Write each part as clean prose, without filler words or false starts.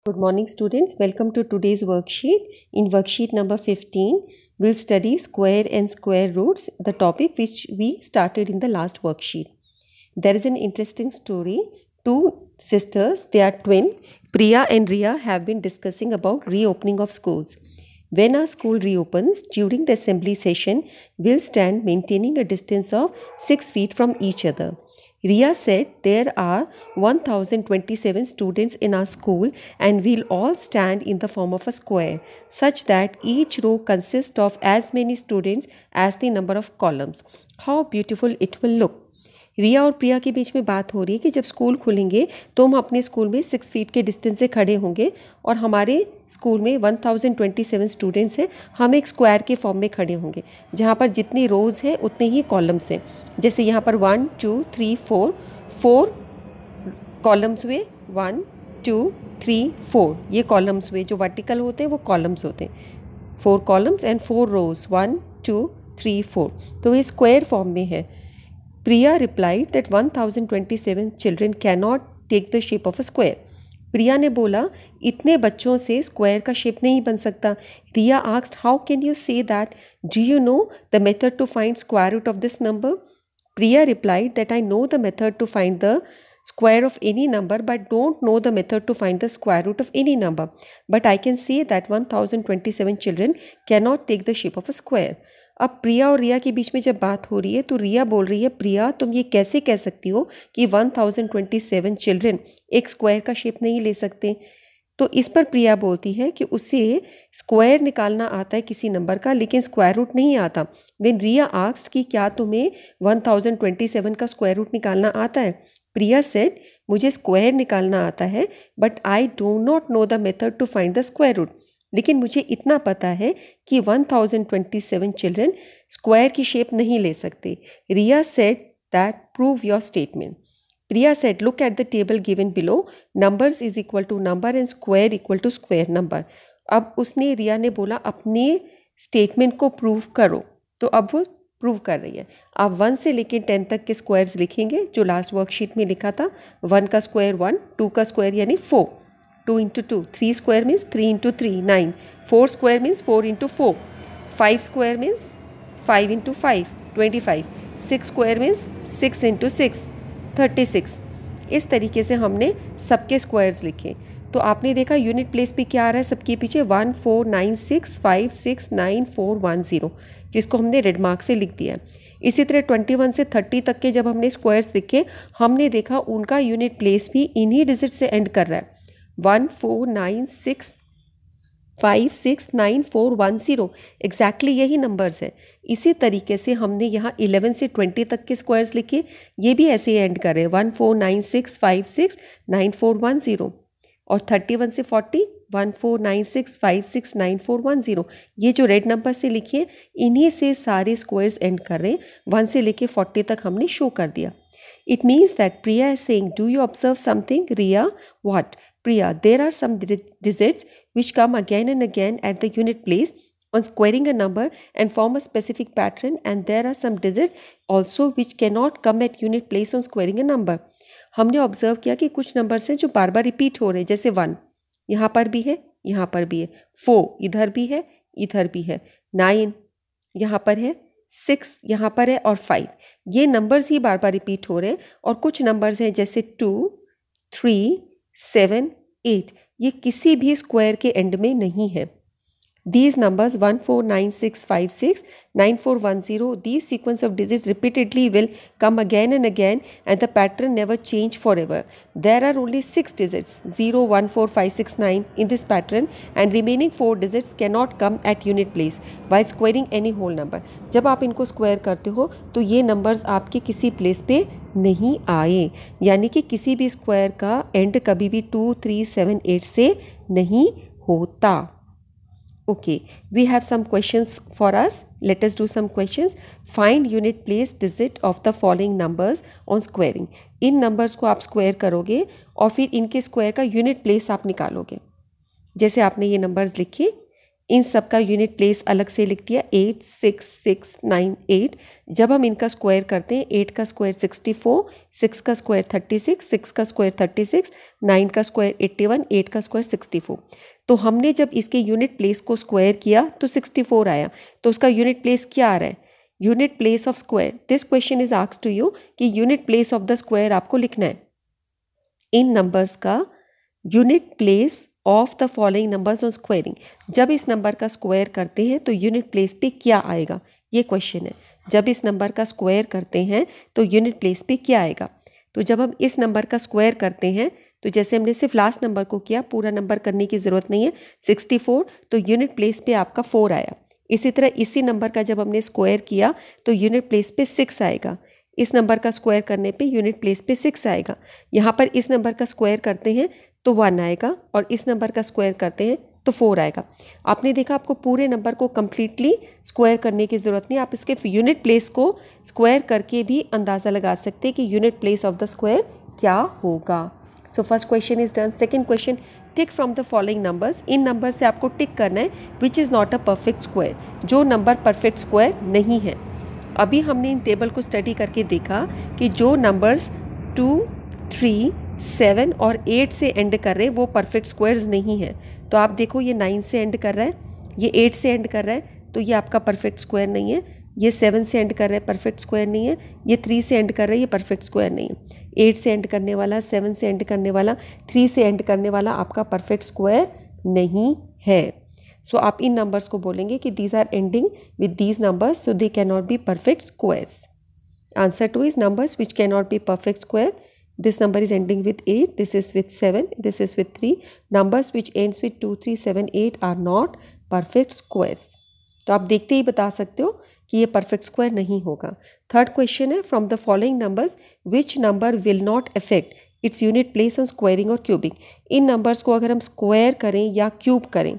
Good morning, students. Welcome to today's worksheet. In worksheet number 15, we'll study square and square roots, the topic which we started in the last worksheet. There is an interesting story. Two sisters, they are twin, Priya and Riya, have been discussing about reopening of schools. When our school reopens, during the assembly session, we'll stand maintaining a distance of 6 feet from each other. Riya said there are 1027 students in our school and we'll all stand in the form of a square such that each row consists of as many students as the number of columns. How beautiful it will look. रिया और प्रिया के बीच में बात हो रही है कि जब school खुलेंगे तो हम अपने स्कूल में 6 फीट के डिस्टेंस से खड़े होंगे और हमारे स्कूल में 1027 स्टूडेंट्स हैं, हम एक स्क्वायर के फॉर्म में खड़े होंगे जहाँ पर जितनी रोज़ हैं उतने ही कॉलम्स हैं। जैसे यहाँ पर 1 2 3 4 कॉलम्स हुए, 1 2 3 4 ये कॉलम्स हुए, जो वर्टिकल होते हैं वो कॉलम्स होते हैं। 4 कॉलम्स एंड 4 रोज़, 1 2 3 4, तो ये स्क्वायर फॉर्म में है। Priya replied that 1027 children cannot take the shape of a square. प्रिया ने बोला इतने बच्चों से स्क्वायर का शेप नहीं बन सकता। रिया asked, how can you say that? Do you know the method to find square root of this number? Priya replied that I know the method to find the square of any number but don't know the method to find the square root of any number. But I can say that 1027 children cannot take the shape of a square. अब प्रिया और रिया के बीच में जब बात हो रही है तो रिया बोल रही है, प्रिया तुम ये कैसे कह सकती हो कि 1027 चिल्ड्रन एक स्क्वायर का शेप नहीं ले सकते। तो इस पर प्रिया बोलती है कि उसे स्क्वायर निकालना आता है किसी नंबर का, लेकिन स्क्वायर रूट नहीं आता। व्हेन रिया आस्क्ड कि क्या तुम्हें 1027 का स्क्वायर रूट निकालना आता है, प्रिया सेड मुझे स्क्वायर निकालना आता है but I do not know the method to find the square root. लेकिन मुझे इतना पता है कि 1027 चिल्ड्रन स्क्वायर की शेप नहीं ले सकते। Riya said that prove your statement. Priya said look at the table given below, numbers is equal to number and square equal to square number. अब उसने, रिया ने बोला अपने स्टेटमेंट को प्रूव करो, तो अब वो प्रूव कर रही है। आप 1 से लेकर 10 तक के स्क्वायर्स लिखेंगे जो लास्ट वर्कशीट में लिखा था। 1 का स्क्वायर 1, 2 का स्क्वायर यानी 4, 2 into 2, 3 square means 3 into 3, 9, 4 square means 4 into 4, 5 square means 5 into 5, 25, 6 square means 6 into 6, 36। इस तरीके से हमने सबके स्क्वायर्स लिखे। तो आपने देखा यूनिट प्लेस पे क्या आ रहा है सबके पीछे, 1 4 9 6 5 6 9 4 1 0, जिसको हमने रेड मार्क से लिख दिया। इसी तरह 21 से 30 तक के जब हमने स्क्वायर्स लिखे, हमने देखा उनका यूनिट प्लेस भी इन्हीं डिजिट से एंड कर रहा है, 1 4 9 6 5 6 9 4 1 0, एग्जैक्टली यही नंबर्स हैं। इसी तरीके से हमने यहाँ 11 से 20 तक के स्क्वायर्स लिखे, ये भी ऐसे ही एंड कर रहे हैं, 1 4 9 6 5 6 9 4 1 0। और 31 से 40, 1 4 9 6 5 6 9 4 1 0, ये जो रेड नंबर से लिखिए इन्हीं से सारे स्क्वायर्स एंड कर रहे हैं। 1 से लेके 40 तक हमने शो कर दिया। It means that Priya is saying, do you observe something? Riya, what? Priya, there are some digits which come again and again at the unit place on squaring a number and form a specific pattern, and there are some digits also which cannot come at unit place on squaring a number. हमने observe किया कि कुछ numbers हैं जो बार बार repeat हो रहे हैं, जैसे 1 यहाँ पर भी है, यहाँ पर भी है, 4 इधर भी है, इधर भी है, 9 यहाँ पर है, 6 यहाँ पर है और 5, ये नंबर्स ही बार बार रिपीट हो रहे हैं। और कुछ नंबर्स हैं जैसे 2 3 7 8, ये किसी भी स्क्वायर के एंड में नहीं है। These numbers 1 4 9 6 5 6 9 4 1 0, these sequence of digits repeatedly will come again and again and the pattern never change forever. There are only 6 digits 0 1 4 5 6 9 in this pattern and remaining 4 digits cannot come at unit place while squaring any whole number. जब आप इनको square करते हो तो ये numbers आपके किसी place पे नहीं आए, यानी कि किसी भी स्क्वायर का एंड कभी भी 2 3 7 8 से नहीं होता। Okay, we have some questions for us. Let us do some questions. Find unit place digit of the following numbers on squaring. In numbers को आप स्क्वायर करोगे और फिर इनके स्क्वायर का यूनिट प्लेस आप निकालोगे। जैसे आपने ये नंबर्स लिखे, इन सब का यूनिट प्लेस अलग से लिख दिया 8, 6, 6, 9, 8। जब हम इनका स्क्वायर करते हैं 8 का स्क्वायर 64, 6 का स्क्वायर 36, 6 का स्क्वायर 36, 9 का स्क्वायर 81, 8 का स्क्वायर 64। तो हमने जब इसके यूनिट प्लेस को स्क्वायर किया तो 64 आया। तो उसका यूनिट प्लेस क्या आ रहा है? Unit place of square. This question is asked to you कि unit place of the square आपको लिखना है। इन नंबर्स का unit place of the following numbers on squaring. जब इस नंबर का स्क्वायर करते हैं तो यूनिट प्लेस पे क्या आएगा, ये क्वेश्चन है। जब इस नंबर का स्क्वायर करते हैं तो यूनिट प्लेस पे क्या आएगा? तो जब हम इस नंबर का स्क्वायर करते हैं तो जैसे हमने सिर्फ लास्ट नंबर को किया, पूरा नंबर करने की ज़रूरत नहीं है, 64, तो यूनिट प्लेस पे आपका 4 आया। इसी तरह इसी नंबर का जब हमने स्क्वायर किया तो यूनिट प्लेस पे 6 आएगा। इस नंबर का स्क्वायर करने पे यूनिट प्लेस पे 6 आएगा। यहाँ पर इस नंबर का स्क्वायर करते हैं तो 1 आएगा और इस नंबर का स्क्वायर करते हैं तो 4 आएगा। आपने देखा आपको पूरे नंबर को कम्प्लीटली स्क्वायर करने की ज़रूरत नहीं, आप इसके यूनिट प्लेस को स्क्वायर करके भी अंदाज़ा लगा सकते हैं कि unit place of the square क्या होगा। So first question is done. Second question, tick from the following numbers. In number से आपको टिक करना है which is not a perfect square, जो नंबर परफेक्ट स्क्वायर नहीं है। अभी हमने इन टेबल को स्टडी करके देखा कि जो नंबर्स 2, 3, 7 और 8 से एंड कर रहे हैं वो परफेक्ट स्क्वायर्स नहीं है। तो आप देखो ये 9 से एंड कर रहा है, ये 8 से एंड कर रहा है, तो ये आपका परफेक्ट स्क्वायर नहीं है। ये 7 से एंड कर रहा है, परफेक्ट स्क्वायर नहीं है। ये 3 से एंड कर रहा है, ये परफेक्ट स्क्वायर नहीं है। 8 से एंड करने वाला, 7 से एंड करने वाला, 3 से एंड करने वाला आपका परफेक्ट स्क्वायर नहीं है। सो आप इन नंबर्स को बोलेंगे कि these are ending with these numbers, so they can not be perfect squares. Answer 2 is numbers which cannot be perfect square. This number is ending with 8, this is with 7, this is with 3. Numbers which ends with 2, 3, 7, 8 are not perfect squares. तो आप देखते ही बता सकते हो कि ये perfect square नहीं होगा। थर्ड क्वेश्चन है, from the following numbers which number will not affect its unit place on squaring और क्यूबिंग। इन नंबर्स को अगर हम स्क्वायर करें या क्यूब करें,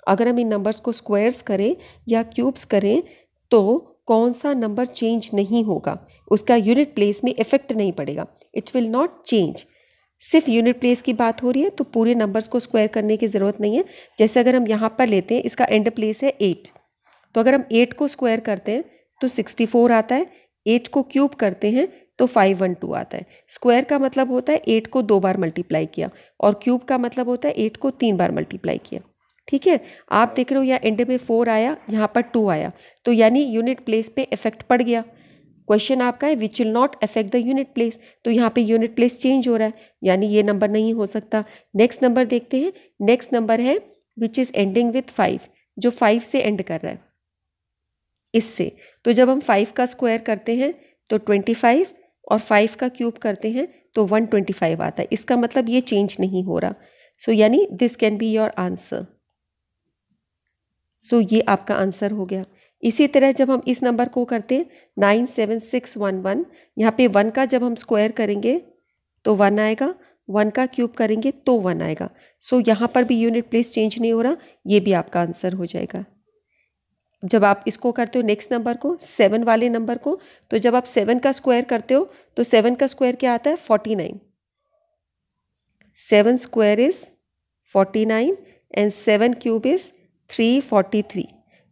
अगर हम इन नंबर्स को स्क्वायर्स करें या क्यूब्स करें तो कौन सा नंबर चेंज नहीं होगा, उसका यूनिट प्लेस में इफेक्ट नहीं पड़ेगा, इट विल नॉट चेंज। सिर्फ यूनिट प्लेस की बात हो रही है तो पूरे नंबर्स को स्क्वायर करने की ज़रूरत नहीं है। जैसे अगर हम यहाँ पर लेते हैं, इसका एंड प्लेस है 8, तो अगर हम 8 को स्क्वायर करते हैं तो 64 आता है, 8 को क्यूब करते हैं तो 512 आता है। स्क्वायर का मतलब होता है 8 को 2 बार मल्टीप्लाई किया और क्यूब का मतलब होता है 8 को 3 बार मल्टीप्लाई किया। ठीक है, आप देख रहे हो यहाँ एंड में 4 आया, यहाँ पर 2 आया, तो यानी यूनिट प्लेस पे इफेक्ट पड़ गया। क्वेश्चन आपका है which will not affect the unit place, तो यहाँ पे यूनिट प्लेस चेंज हो रहा है, यानी ये नंबर नहीं हो सकता। नेक्स्ट नंबर देखते हैं। नेक्स्ट नंबर है विच इज़ एंडिंग विथ 5, जो 5 से एंड कर रहा है इससे। तो जब हम 5 का स्क्वायर करते हैं तो 25 और 5 का क्यूब करते हैं तो 125 आता है। इसका मतलब ये चेंज नहीं हो रहा। सो यानी this can be your answer. So ये आपका आंसर हो गया। इसी तरह जब हम इस नंबर को करते हैं 97611, यहाँ पे 1 का जब हम स्क्वायर करेंगे तो 1 आएगा, 1 का क्यूब करेंगे तो 1 आएगा। सो यहाँ पर भी यूनिट प्लेस चेंज नहीं हो रहा, ये भी आपका आंसर हो जाएगा। जब आप इसको करते हो नेक्स्ट नंबर को, 7 वाले नंबर को, तो जब आप 7 का स्क्वायर करते हो तो 7 का स्क्वायर क्या आता है 49। 7 square is 49 and 7 cube is 343।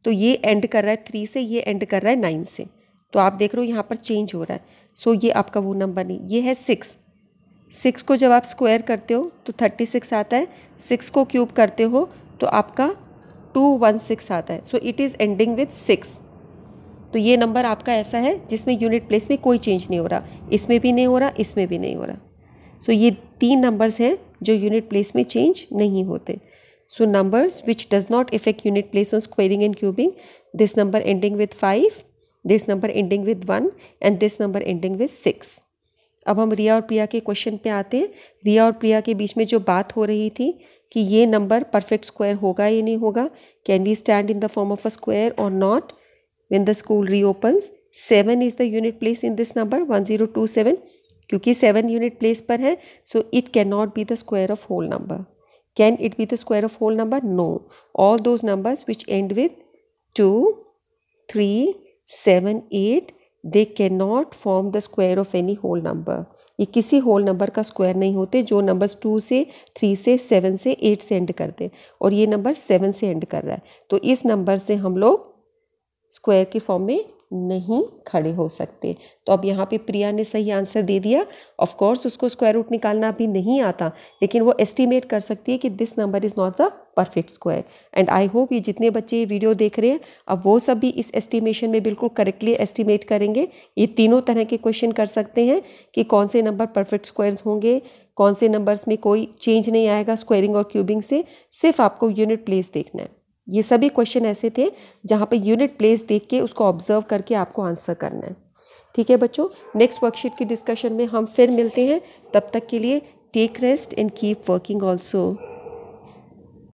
तो ये एंड कर रहा है 3 से, ये एंड कर रहा है 9 से, तो आप देख रहे हो यहाँ पर चेंज हो रहा है। सो ये आपका वो नंबर नहीं, ये है 6। 6 को जब आप स्क्वायर करते हो तो 36 आता है, 6 को क्यूब करते हो तो आपका 216 आता है। So it is ending with 6। तो ये नंबर आपका ऐसा है जिसमें यूनिट प्लेस में कोई चेंज नहीं हो रहा, इसमें भी नहीं हो रहा, इसमें भी नहीं हो रहा। सो ये 3 नंबर्स हैं जो यूनिट प्लेस में चेंज नहीं होते। So numbers which does not affect unit place on squaring and cubing, this number ending with 5, this number ending with 1 and this number ending with 6. अब हम रिया और प्रिया के क्वेश्चन पे आते हैं। रिया और प्रिया के बीच में जो बात हो रही थी कि ये नंबर परफेक्ट स्क्वायर होगा या नहीं होगा, can we stand in the form of a square और not when the school reopens. 7 is the unit place in this number 1027, क्योंकि 7 यूनिट प्लेस पर है, so it can not be the square of whole number. Can it be the square of whole number? No. All those numbers which end with 2, 3, 7, 8 they can not form the square of any whole number. ये किसी whole number का square नहीं होते जो numbers 2 से 3 से 7 से 8 से एंड करते हैं, और ये नंबर 7 से एंड कर रहा है, तो इस नंबर से हम लोग स्क्वायर के फॉर्म में नहीं खड़े हो सकते। तो अब यहाँ पे प्रिया ने सही आंसर दे दिया। ऑफ कोर्स उसको स्क्वायर रूट निकालना भी नहीं आता, लेकिन वो एस्टिमेट कर सकती है कि this number is not the perfect square. And I hope ये जितने बच्चे ये वीडियो देख रहे हैं अब वो सब भी इस एस्टिमेशन में बिल्कुल करेक्टली एस्टिमेट करेंगे। ये तीनों तरह के क्वेश्चन कर सकते हैं कि कौन से नंबर परफेक्ट स्क्वायर्स होंगे, कौन से नंबर्स में कोई चेंज नहीं आएगा स्क्वायरिंग और क्यूबिंग से, सिर्फ आपको यूनिट प्लेस देखना है। ये सभी क्वेश्चन ऐसे थे जहाँ पे यूनिट प्लेस देख के उसको ऑब्जर्व करके आपको आंसर करना है। ठीक है बच्चों, नेक्स्ट वर्कशीट की डिस्कशन में हम फिर मिलते हैं। तब तक के लिए take rest and keep working also.